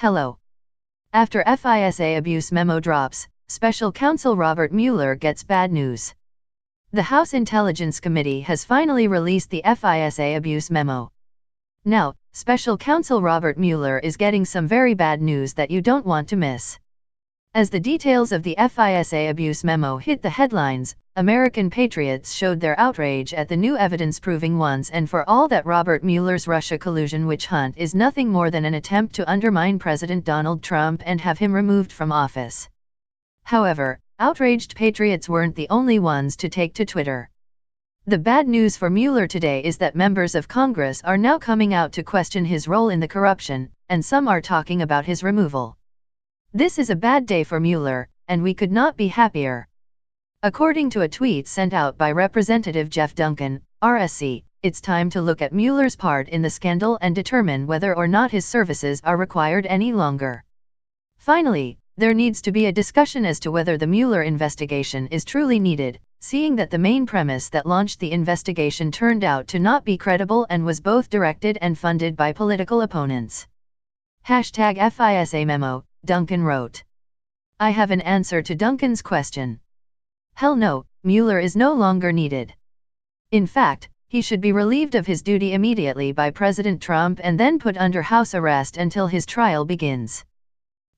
Hello. After FISA abuse memo drops, Special Counsel Robert Mueller gets bad news. The House Intelligence Committee has finally released the FISA abuse memo. Now, Special Counsel Robert Mueller is getting some very bad news that you don't want to miss. As the details of the FISA abuse memo hit the headlines, American patriots showed their outrage at the new evidence proving once and for all that Robert Mueller's Russia collusion witch hunt is nothing more than an attempt to undermine President Donald Trump and have him removed from office. However, outraged patriots weren't the only ones to take to Twitter. The bad news for Mueller today is that members of Congress are now coming out to question his role in the corruption, and some are talking about his removal. This is a bad day for Mueller, and we could not be happier. According to a tweet sent out by Representative Jeff Duncan, RSC, it's time to look at Mueller's part in the scandal and determine whether or not his services are required any longer. Finally, there needs to be a discussion as to whether the Mueller investigation is truly needed, seeing that the main premise that launched the investigation turned out to not be credible and was both directed and funded by political opponents. #FISA Memo, Duncan wrote. I have an answer to Duncan's question. Hell no, Mueller is no longer needed. In fact, he should be relieved of his duty immediately by President Trump and then put under house arrest until his trial begins.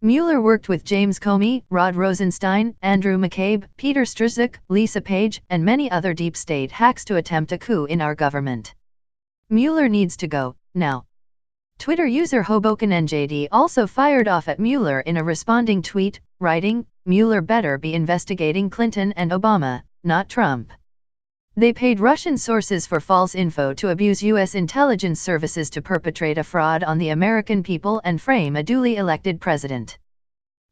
Mueller worked with James Comey, Rod Rosenstein, Andrew McCabe, Peter Strzok, Lisa Page, and many other deep state hacks to attempt a coup in our government. Mueller needs to go, now. Twitter user HobokenNJD also fired off at Mueller in a responding tweet, writing, Mueller better be investigating Clinton and Obama, not Trump. They paid Russian sources for false info to abuse U.S. intelligence services to perpetrate a fraud on the American people and frame a duly elected president.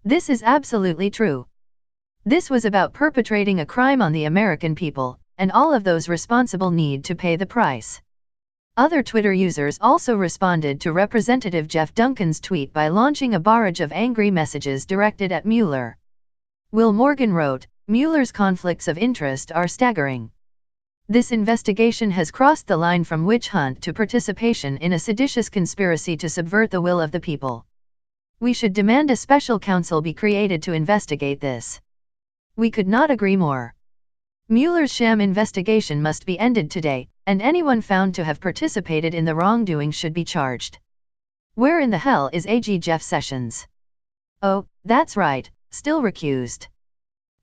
This is absolutely true. This was about perpetrating a crime on the American people, and all of those responsible need to pay the price. Other Twitter users also responded to Representative Jeff Duncan's tweet by launching a barrage of angry messages directed at Mueller. Will Morgan wrote, Mueller's conflicts of interest are staggering. This investigation has crossed the line from witch hunt to participation in a seditious conspiracy to subvert the will of the people. We should demand a special counsel be created to investigate this. We could not agree more. Mueller's sham investigation must be ended today, and anyone found to have participated in the wrongdoing should be charged. Where in the hell is AG Jeff Sessions? Oh, that's right, still recused.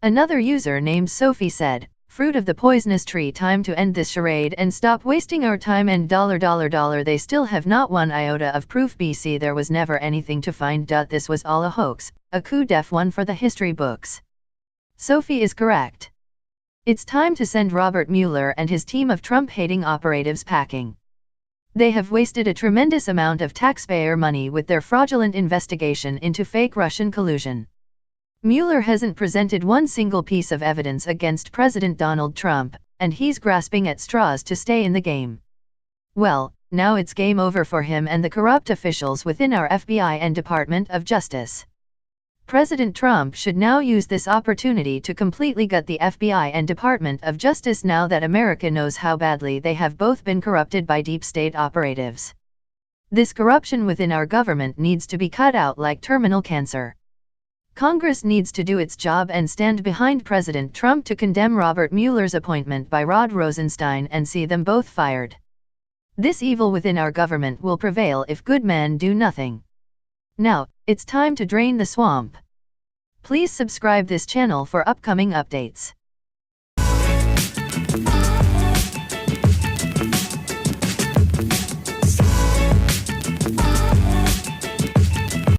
Another user named Sophie said, fruit of the poisonous tree, time to end this charade and stop wasting our time and $. They still have not one iota of proof. BC there was never anything to find. This was all a hoax, a coup def one for the history books. Sophie is correct. It's time to send Robert Mueller and his team of Trump-hating operatives packing. They have wasted a tremendous amount of taxpayer money with their fraudulent investigation into fake Russian collusion. Mueller hasn't presented one single piece of evidence against President Donald Trump, and he's grasping at straws to stay in the game. Well, now it's game over for him and the corrupt officials within our FBI and Department of Justice. President Trump should now use this opportunity to completely gut the FBI and Department of Justice now that America knows how badly they have both been corrupted by deep state operatives. This corruption within our government needs to be cut out like terminal cancer. Congress needs to do its job and stand behind President Trump to condemn Robert Mueller's appointment by Rod Rosenstein and see them both fired. This evil within our government will prevail if good men do nothing. Now, it's time to drain the swamp. Please subscribe this channel for upcoming updates.